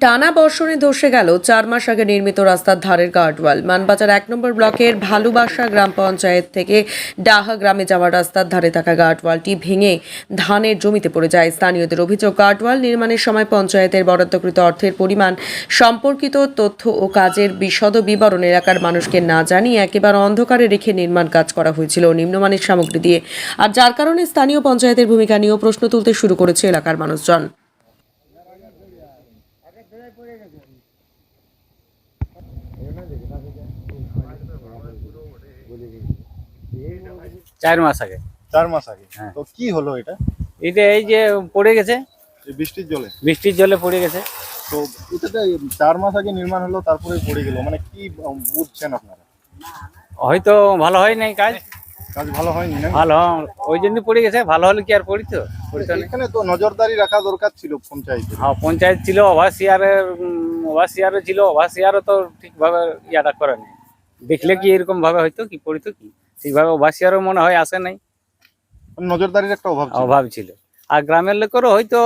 টানা বর্ষণে ধসে গেল 4 মাস আগে নির্মিত রাস্তার ধারের গার্ডওয়াল। মানবাজার 1 নম্বর ব্লকের ভালুবাসা গ্রাম পঞ্চায়েত থেকে ডাহা গ্রামে যাওয়ার রাস্তার ধারে থাকা গার্ডওয়ালটি ভেঙে ধানের জমিতে পড়ে যায়। স্থানীয়দের অভিযোগ, গার্ডওয়াল নির্মাণের সময় পঞ্চায়েতের বরাদ্দকৃত অর্থের পরিমাণ সম্পর্কিত তথ্য ও কাজের বিশদ বিবরণ এলাকার মানুষকে না জানিয়ে একেবারে অন্ধকারে রেখে নির্মাণ কাজ করা হয়েছিল নিম্নমানের সামগ্রী দিয়ে। আর যার কারণে স্থানীয় পঞ্চায়েতের ভূমিকা নিয়েও প্রশ্ন তুলতে শুরু করেছে এলাকার মানুষজন। 4 মাস আগে। 4 মাস আগে। হ্যাঁ। তো কি হলো এটা? এটা এই যে পড়ে গেছে, এই বৃষ্টির জলে? বৃষ্টির জলে পড়ে গেছে। তো এটা 4 মাস আগে নির্মাণ হলো, তারপরে পড়ে গেল, মানে কি বুঝছেন আপনারা? হয়তো ভালো হয় নাই কাজ, কাজ ভালো হয়নি না? ভালো ওই জন্য পড়ে গেছে। ভালো হলে কি আর পড়িত? এখানে তো নজরদারি রাখা দরকার ছিল পঞ্চায়েতের। হ্যাঁ, পঞ্চায়েত ছিল, ওভারসিয়ারও ছিল, ওভারসিয়ারও তো ঠিকভাবে ইয়াটা করেনি। দেখলে কি এরকম ভাবে হয়তো কি পড়িত কি? ঠিকভাবে ওভারসিয়ারও মনে হয় আসে নাই, নজরদারির একটা অভাব ছিল। আর গ্রামের লোকেরও হয়তো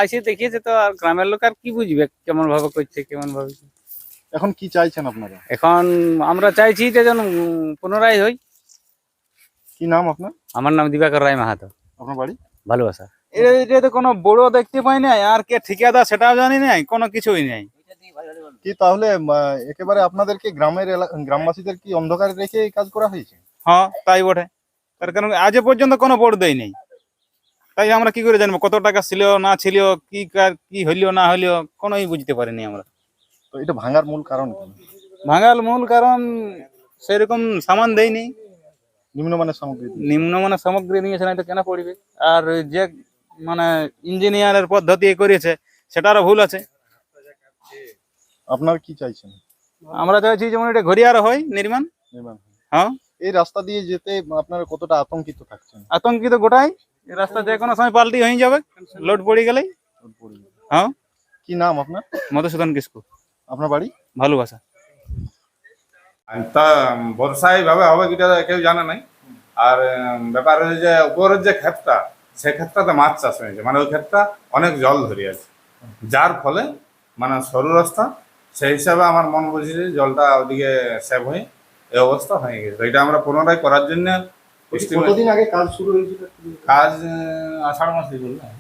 আসে দেখিয়েছে, তো আর গ্রামের লোক আর কি বুঝবে কেমন ভাবে করছে, কেমন ভাবে। এখন কি চাইছেন আপনারা? এখন আমরা চাইছি যে যেন পুনরায় হই। কি নাম আপনার? আমার নাম দিবাকর রায় মাহাতো। আপনার বাড়ি? ভালোবাসা। এটা তো কোনো বড় দেখতে পাই নাই, আর কে ঠিকাদার সেটাও জানি নাই, কোনো কিছুই নাই। কি তাহলে একেবারে আপনাদেরকে গ্রামবাসীদের কি অন্ধকারে রেখে এই কাজ করা হয়েছে? হ্যাঁ, তাই বটে। তার কারণ আজ পর্যন্ত কোনো বোর্ড দেয় নেই, তাই আমরা কি করে জানবো কত টাকা ছিল না ছিল, কি হইলো না হইলো, কোনোই বুঝতে পারিনি আমরা। তো এটা ভাঙার মূল কারণ কি? ভাঙার মূল কারণ সেরকম সামান দেয়নি, নিম্নমানের সামগ্রী। নিম্নমানের সামগ্রী নিয়েছে, না তো কেন পড়বে? আর যে মানে ইঞ্জিনিয়ারের পদ্ধতি করেছে সেটারও ভুল আছে। আপনারা কি চাইছেন? আমরা চাইছি যেমন এটা ঘড়িয়ার হয় নির্মাণ। হ্যাঁ, এই রাস্তা দিয়ে যেতে আপনারা কতটা আতঙ্কিত থাকছেন? আতঙ্কিত গোটাই। এই রাস্তা যে কোনো সময় পাল্টি হয়ে যাবে, লোড পড়ে গেলেই। হ্যাঁ। কি নাম আপনার? মধুসূদন কিসকু। আপনার বাড়ি? ভালোবাসা। তা বর্ষা এইভাবে হবে কিটা কেউ জানে নাই। আর ব্যাপার হচ্ছে যে উপরের যে ক্ষেতটা, সে ক্ষেতটাতে মাছ চাষ হয়েছে, মানে ওই ক্ষেতটা অনেক জল ধরে আছে, যার ফলে মানে সরু রাস্তা, সেই হিসাবে আমার মন বলছে যে জলটা ওদিকে সেভ হয়ে এই অবস্থা হয়ে গেছে। এটা আমরা পুনরায় করার জন্য কতদিন আগে কাজ শুরু হয়েছিল? কাজ আষাঢ় মাসে বললাম,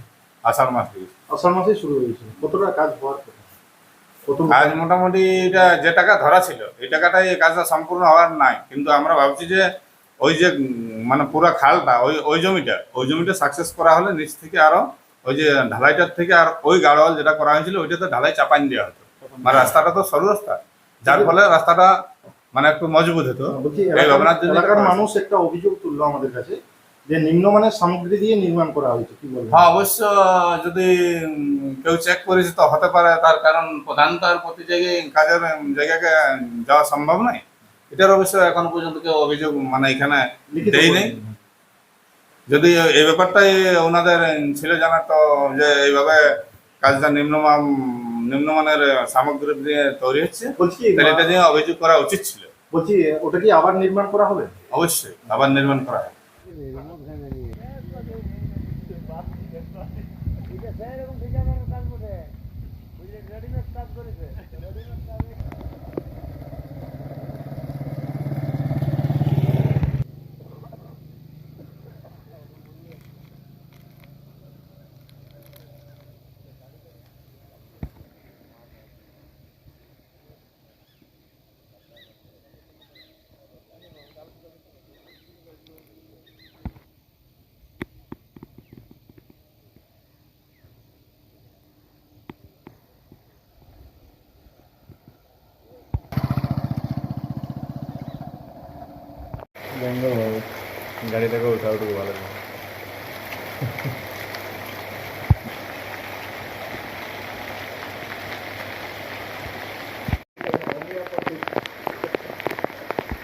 আষাঢ় মাস থেকে। আষাঢ় মাসে শুরু হয়েছিল। কতটা কাজ হওয়ার কথা? কাজ মোটামুটি এটা যে টাকা ধরা ছিল এই টাকাটাই এই কাজটা সম্পূর্ণ হওয়ার নাই, কিন্তু আমরা ভাবছি যে ওই যে মানে পুরো খালটা ওই জমিটা সাকসেস করা হলে নিচ থেকে আরো ওই যে ঢালাইটার থেকে আর ওই গাড়োয়াল যেটা করা হয়েছিল ওইটাতে ঢালাই চাপান দেওয়া হতো। মানে রাস্তাটা তো সরু রাস্তা, যার ফলে রাস্তাটা মানে একটু মজবুত হতো। এই ভাবনার জন্য এলাকার মানুষ একটা অভিযোগ তুললো আমাদের কাছে যে নিম্নমানের সামগ্রী দিয়ে নির্মাণ করা হয়েছে, কি বলবো? হ্যাঁ, অবশ্য যদি কেউ চেক করেছে তো হতে পারে, তার কারণ প্রধান তার প্রতি জায়গায় কাজের জায়গাকে যাওয়া সম্ভব নয়। এটার অবশ্য এখনো পর্যন্ত কেউ অভিযোগ মানে এখানে দেই নেই। যদি এই ব্যাপারটাই ওনাদের ছিল জানা, তো যে এইভাবে কাজটা নিম্নমানের সামগ্রী দিয়ে তৈরি হচ্ছে, বলছি তাহলে এটা নিয়ে অভিযোগ করা উচিত ছিল। বলছি ওটা কি আবার নির্মাণ করা হবে? অবশ্যই আবার নির্মাণ করা হয়। গাড়ি থেকে ওঠা ওটুকু ভালো লাগে।